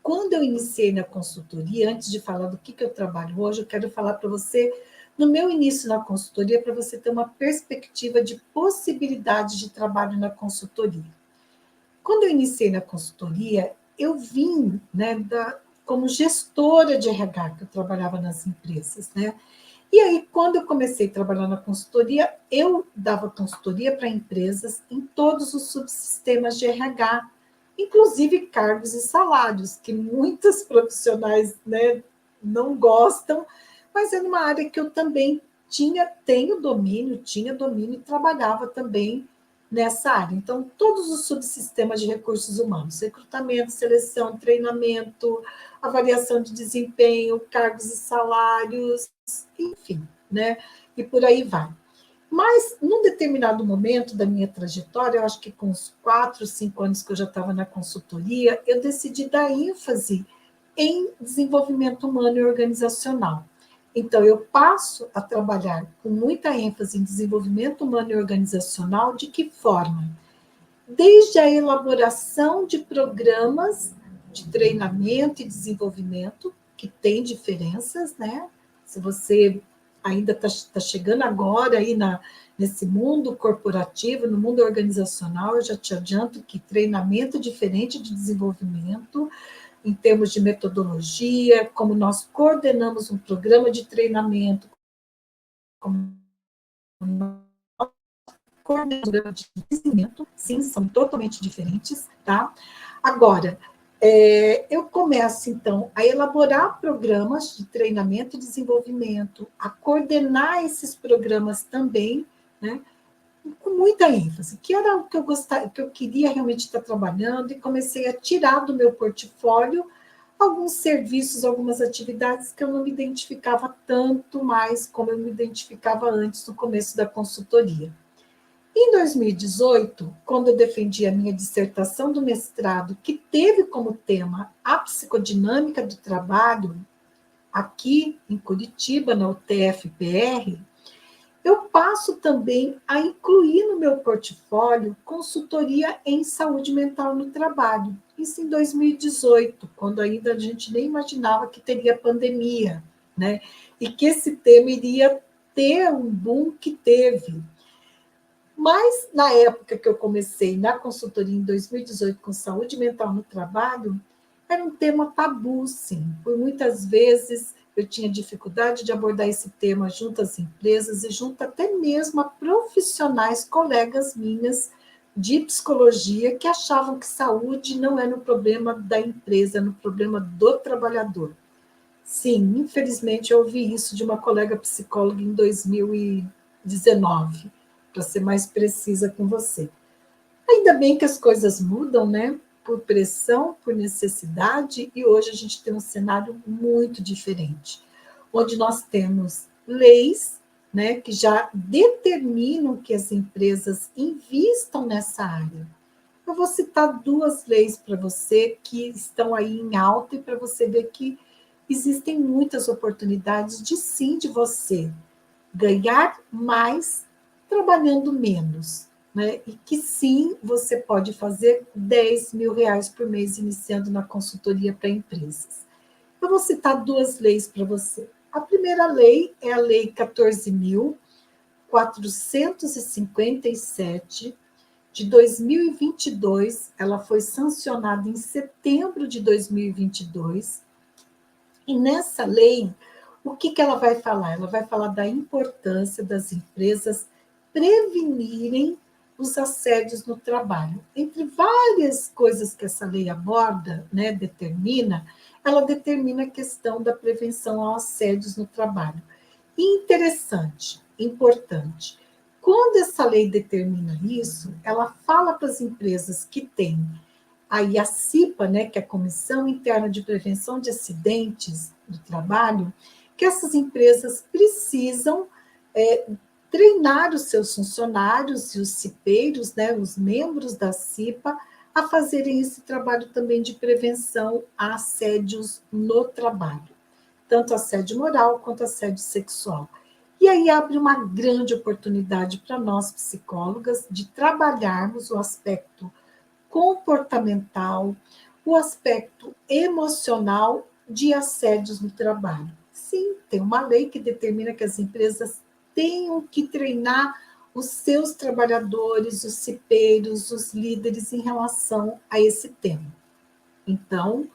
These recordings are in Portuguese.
quando eu iniciei na consultoria, antes de falar do que eu trabalho hoje, eu quero falar para você, no meu início na consultoria, para você ter uma perspectiva de possibilidade de trabalho na consultoria. Quando eu iniciei na consultoria, eu vim, né, como gestora de RH, que eu trabalhava nas empresas, né? E aí, quando eu comecei a trabalhar na consultoria, eu dava consultoria para empresas em todos os subsistemas de RH, inclusive cargos e salários, que muitos profissionais, né, não gostam, mas é numa área que eu também tinha domínio e trabalhava também nessa área. Então, todos os subsistemas de recursos humanos, recrutamento, seleção, treinamento, avaliação de desempenho, cargos e salários, enfim, né? E por aí vai. Mas, num determinado momento da minha trajetória, eu acho que com uns 4, 5 anos que eu já estava na consultoria, eu decidi dar ênfase em desenvolvimento humano e organizacional. Então, eu passo a trabalhar com muita ênfase em desenvolvimento humano e organizacional, de que forma? Desde a elaboração de programas de treinamento e desenvolvimento, que tem diferenças, né? Se você ainda está chegando agora aí nesse mundo corporativo, no mundo organizacional, eu já te adianto que treinamento é diferente de desenvolvimento, em termos de metodologia, como nós coordenamos um programa de treinamento, como nós coordenamos um programa de desenvolvimento, sim, são totalmente diferentes, tá? Agora, eu começo, então, a elaborar programas de treinamento e desenvolvimento, a coordenar esses programas também, né, com muita ênfase, que era o que eu gostava, que eu queria realmente estar trabalhando, e comecei a tirar do meu portfólio alguns serviços, algumas atividades que eu não me identificava tanto mais como eu me identificava antes, no começo da consultoria. Em 2018, quando eu defendi a minha dissertação do mestrado, que teve como tema a psicodinâmica do trabalho, aqui em Curitiba, na UTF-PR, eu passo também a incluir no meu portfólio consultoria em saúde mental no trabalho. Isso em 2018, quando ainda a gente nem imaginava que teria pandemia, né? E que esse tema iria ter um boom que teve. Mas, na época que eu comecei na consultoria, em 2018, com saúde mental no trabalho, era um tema tabu, sim. Por muitas vezes eu tinha dificuldade de abordar esse tema junto às empresas e junto até mesmo a profissionais, colegas minhas de psicologia, que achavam que saúde não era um problema da empresa, era um problema do trabalhador. Sim, infelizmente eu ouvi isso de uma colega psicóloga em 2019, para ser mais precisa com você. Ainda bem que as coisas mudam, né? Por pressão, por necessidade, e hoje a gente tem um cenário muito diferente, onde nós temos leis, né, que já determinam que as empresas invistam nessa área. Eu vou citar 2 leis para você que estão aí em alta, e para você ver que existem muitas oportunidades de sim, de você ganhar mais trabalhando menos, né? E que sim, você pode fazer R$ 10.000 por mês iniciando na consultoria para empresas. Eu vou citar 2 leis para você. A primeira lei é a Lei 14.457 de 2022. Ela foi sancionada em setembro de 2022. E nessa lei, o que ela vai falar? Ela vai falar da importância das empresas prevenirem os assédios no trabalho. Entre várias coisas que essa lei aborda, né, ela determina a questão da prevenção aos assédios no trabalho. E interessante, importante, quando essa lei determina isso, ela fala para as empresas que têm aí a CIPA, né, que é a Comissão Interna de Prevenção de Acidentes do Trabalho, que essas empresas precisam treinar os seus funcionários e os cipeiros, né, os membros da CIPA, a fazerem esse trabalho também de prevenção a assédios no trabalho, tanto assédio moral quanto assédio sexual. E aí abre uma grande oportunidade para nós, psicólogas, de trabalharmos o aspecto comportamental, o aspecto emocional de assédios no trabalho. Sim, tem uma lei que determina que as empresas tenham que treinar os seus trabalhadores, os cipeiros, os líderes em relação a esse tema. Então,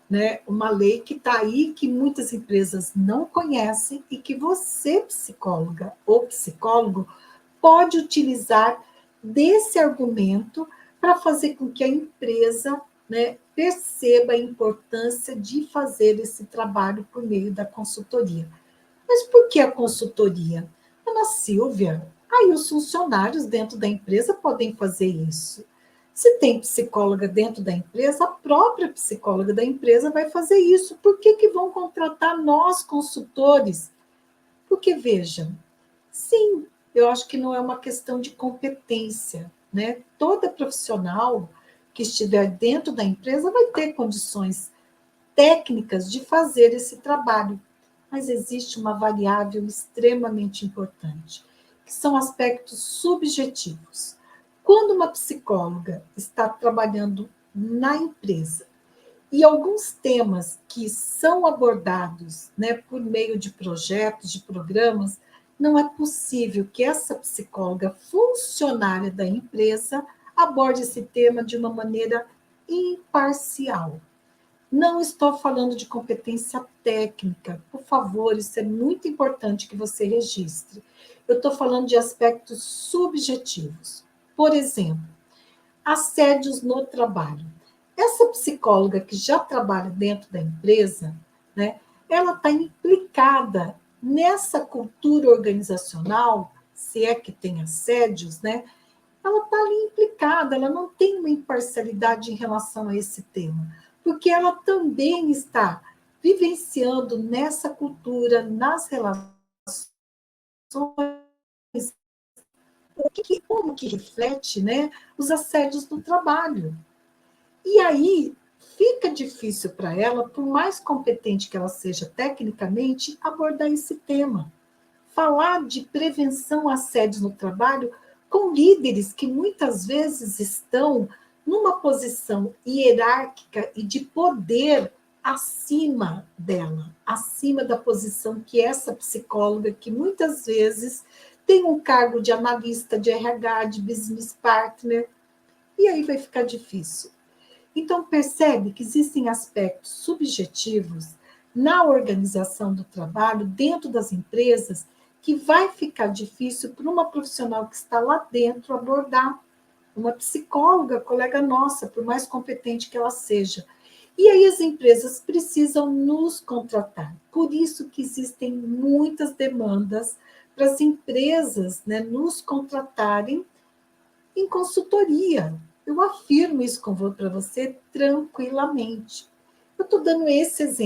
né, uma lei que está aí, que muitas empresas não conhecem e que você, psicóloga ou psicólogo, pode utilizar desse argumento para fazer com que a empresa, né, perceba a importância de fazer esse trabalho por meio da consultoria. Mas por que a consultoria? Ana Silvia, aí os funcionários dentro da empresa podem fazer isso. Se tem psicóloga dentro da empresa, a própria psicóloga da empresa vai fazer isso. Por que vão contratar nós, consultores? Porque, veja, sim, eu acho que não é uma questão de competência, né? Toda profissional que estiver dentro da empresa vai ter condições técnicas de fazer esse trabalho. Mas existe uma variável extremamente importante, que são aspectos subjetivos. Quando uma psicóloga está trabalhando na empresa e alguns temas que são abordados, né, por meio de projetos, de programas, não é possível que essa psicóloga funcionária da empresa aborde esse tema de uma maneira imparcial. Não estou falando de competência técnica, por favor, isso é muito importante que você registre. Eu estou falando de aspectos subjetivos. Por exemplo, assédios no trabalho. Essa psicóloga que já trabalha dentro da empresa, né, ela está implicada nessa cultura organizacional, se é que tem assédios, né? Ela está ali implicada, ela não tem uma imparcialidade em relação a esse tema, porque ela também está vivenciando nessa cultura, nas relações, como que reflete, né, os assédios no trabalho. E aí fica difícil para ela, por mais competente que ela seja tecnicamente, abordar esse tema. Falar de prevenção a assédios no trabalho com líderes que muitas vezes estão numa posição hierárquica e de poder acima dela, acima da posição que essa psicóloga, que muitas vezes tem um cargo de analista de RH, de business partner, e aí vai ficar difícil. Então, percebe que existem aspectos subjetivos na organização do trabalho, dentro das empresas, que vai ficar difícil para uma profissional que está lá dentro abordar. Uma psicóloga, colega nossa, por mais competente que ela seja. E aí as empresas precisam nos contratar. Por isso que existem muitas demandas para as empresas, né, nos contratarem em consultoria. Eu afirmo isso para você tranquilamente. Eu estou dando esse exemplo